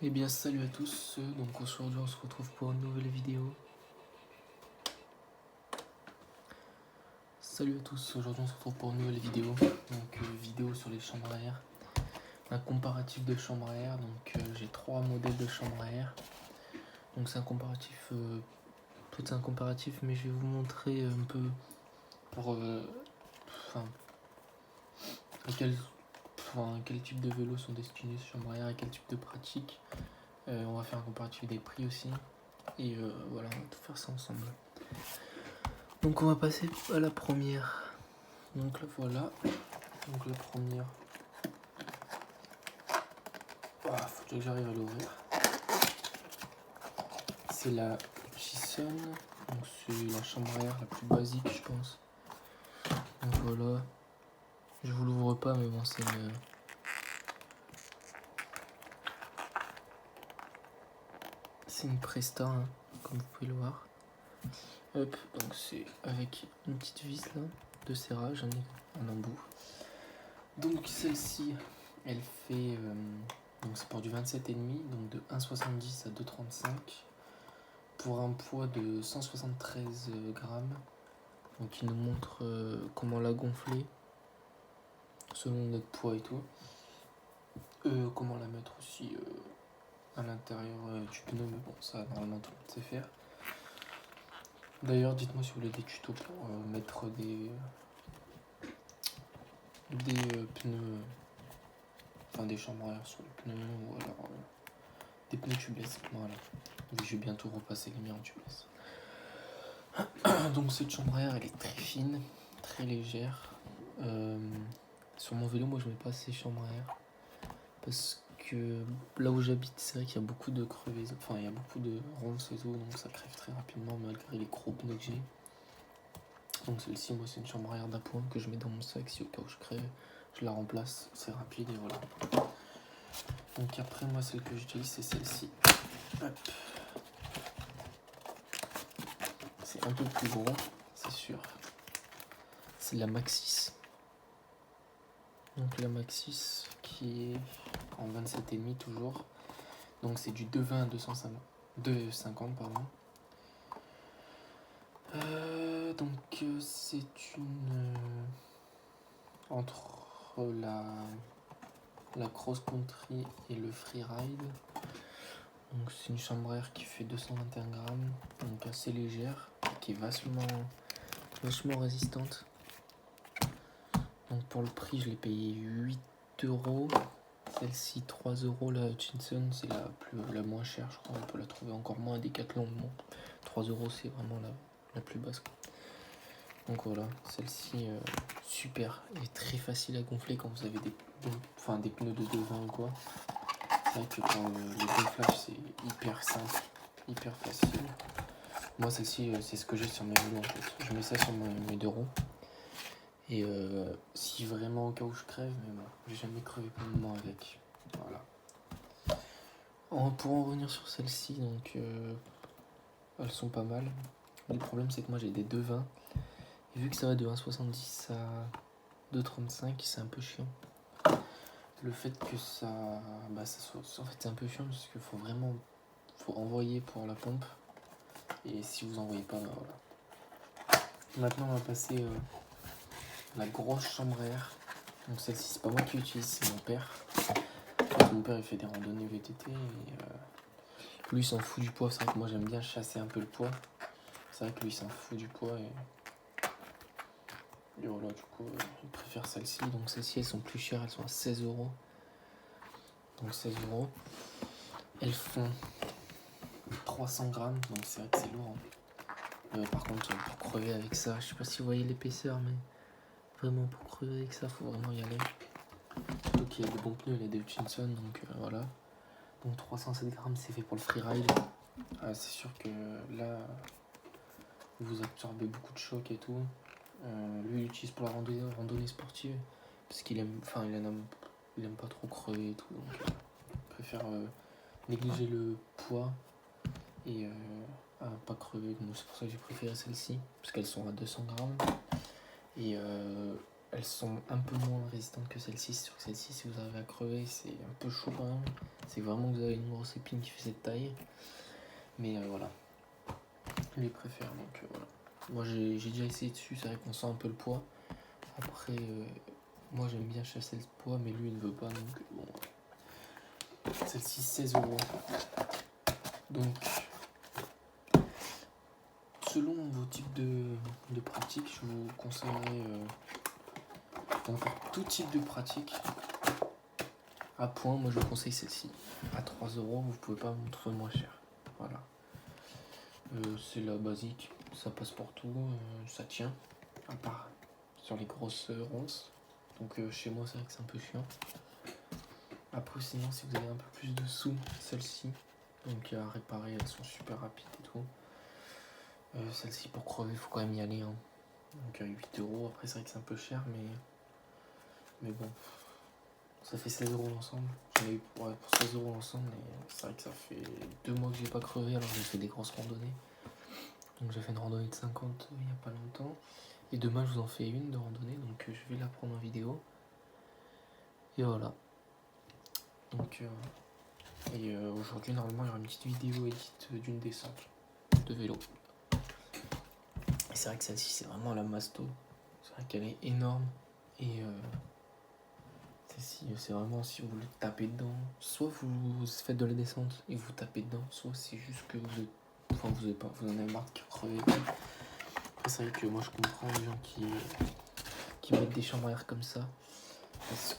Eh bien salut à tous, donc aujourd'hui on se retrouve pour une nouvelle vidéo. Salut à tous, aujourd'hui on se retrouve pour une nouvelle vidéo, donc vidéo sur les chambres à air. Un comparatif de chambres à air, donc j'ai 3 modèles de chambres à air. Donc c'est un comparatif, tout un comparatif, mais je vais vous montrer un peu pour quel type de vélos sont destinés ces chambres à air et quel type de pratique. On va faire un comparatif des prix aussi. Et voilà, on va tout faire ça ensemble. Donc on va passer à la première. Donc là voilà. Donc la première. Faut que j'arrive à l'ouvrir. C'est la Hutchison. Donc c'est la chambre à air la plus basique je pense. Donc voilà. Je vous l'ouvre pas mais bon c'est une. C'est une Presta, hein, comme vous pouvez le voir. Hop, donc c'est avec une petite vis là, de serrage, un embout. Donc celle-ci, elle fait, donc c'est pour du 27,5, donc de 1,70 à 2,35, pour un poids de 173 grammes. Donc il nous montre comment la gonfler, selon notre poids et tout. Comment la mettre aussi à l'intérieur du pneu, mais bon ça normalement tout le monde sait faire. D'ailleurs dites-moi si vous voulez des tutos pour mettre des pneus, enfin des chambres à air sur les pneus, ou alors des pneus tubeless, voilà. Je vais bientôt repasser les miens en tubeless. Donc cette chambre à air elle est très fine, très légère. Sur mon vélo moi je mets pas ces chambres à air parce que là où j'habite c'est vrai qu'il y a beaucoup de crevaisons, enfin il y a beaucoup de ronces et tout, donc ça crève très rapidement malgré les gros pneus que j'ai. Donc celle-ci moi c'est une chambre à air d'appoint que je mets dans mon sac, si au cas où je crève je la remplace, c'est rapide et voilà. Donc après moi celle que j'utilise c'est celle-ci. Hop. C'est un peu plus gros, c'est sûr. C'est la Maxxis. Donc la Maxxis qui est en 27,5 toujours. Donc c'est du 2,20 à 2,50 pardon. Donc c'est une entre la cross country et le freeride. Donc c'est une chambre à air qui fait 221 grammes, donc assez légère, qui est vachement résistante. Donc pour le prix je l'ai payé 8 euros. Celle-ci 3 euros, la Hutchison c'est la moins chère je crois, on peut la trouver encore moins à Decathlon. Bon, 3 euros c'est vraiment la plus basse. Donc voilà, celle-ci super et très facile à gonfler quand vous avez des pneus de 2,20 ou quoi. C'est vrai que pour les gonflages c'est hyper simple, hyper facile. Moi celle-ci c'est ce que j'ai sur mes vélos en fait. Je mets ça sur mes 2 roues. Et si vraiment au cas où je crève, mais bon, j'ai jamais crevé pour le moment avec. Voilà. Pour en revenir sur celle-ci, donc elles sont pas mal. Le problème c'est que moi j'ai des 2,20. Et vu que ça va de 1,70 à 2,35, c'est un peu chiant. Le fait que ça soit, en fait c'est un peu chiant parce qu'il faut envoyer pour la pompe. Et si vous envoyez pas, voilà. Maintenant on va passer la grosse chambre à air. Donc celle-ci c'est pas moi qui l'utilise, c'est mon père. Mon père il fait des randonnées VTT et lui il s'en fout du poids. C'est vrai que moi j'aime bien chasser un peu le poids. C'est vrai que lui il s'en fout du poids et voilà, du coup il préfère celle-ci. Donc celles-ci elles sont plus chères, elles sont à 16 euros. Donc 16 euros. Elles font 300 grammes, donc c'est vrai que c'est lourd. Par contre pour crever avec ça, je sais pas si vous voyez l'épaisseur, mais vraiment pour crever avec ça faut vraiment y aller. Surtout qu'il y a des bons pneus, il y a des Hutchinson, donc voilà. Donc 307 grammes c'est fait pour le freeride. C'est sûr que là vous absorbez beaucoup de choc et tout. Lui il l'utilise pour la randonnée sportive parce qu'il aime, il aime pas trop crever et tout, donc il préfère négliger le poids et à pas crever. Donc c'est pour ça que j'ai préféré celle-ci parce qu'elles sont à 200 grammes et elles sont un peu moins résistantes que celle-ci. C'est sûr que celle-ci, si vous arrivez à crever, c'est un peu chaud quand même. C'est vraiment que vous avez une grosse épine qui fait cette taille. Mais voilà, je les préfère. Donc voilà. Moi j'ai déjà essayé dessus, c'est vrai qu'on sent un peu le poids. Après, moi j'aime bien chasser le poids, mais lui il ne veut pas. Donc bon, celle-ci 16 euros. Donc selon vos types de pratiques, je vous conseillerais donc pour tout type de pratique. À point, moi je vous conseille celle-ci. À 3 euros, vous pouvez pas me trouver moins cher. Voilà. C'est la basique, ça passe pour tout, ça tient. À part sur les grosses ronces. Donc chez moi c'est vrai que c'est un peu chiant. Après sinon si vous avez un peu plus de sous, celle-ci. Donc à réparer, elles sont super rapides et tout. Celle-ci pour crever, il faut quand même y aller. Hein. Donc 8 euros, après c'est vrai que c'est un peu cher mais bon. Ça fait 16 euros l'ensemble. J'en ai eu pour 16 euros l'ensemble, mais c'est vrai que ça fait 2 mois que j'ai pas crevé, alors j'ai fait des grosses randonnées. Donc j'ai fait une randonnée de 50 il y a pas longtemps. Et demain je vous en fais une de randonnée, donc je vais la prendre en vidéo. Et voilà. Donc aujourd'hui normalement il y aura une petite vidéo édite d'une descente de vélo. Et c'est vrai que celle-ci c'est vraiment la masto. C'est vrai qu'elle est énorme. Et celle-ci c'est vraiment si vous voulez taper dedans. Soit vous faites de la descente et vous tapez dedans, soit c'est juste que vous êtes. Enfin vous en avez marre de crever. Après c'est vrai que moi je comprends les gens qui mettent des chambres à air comme ça. Parce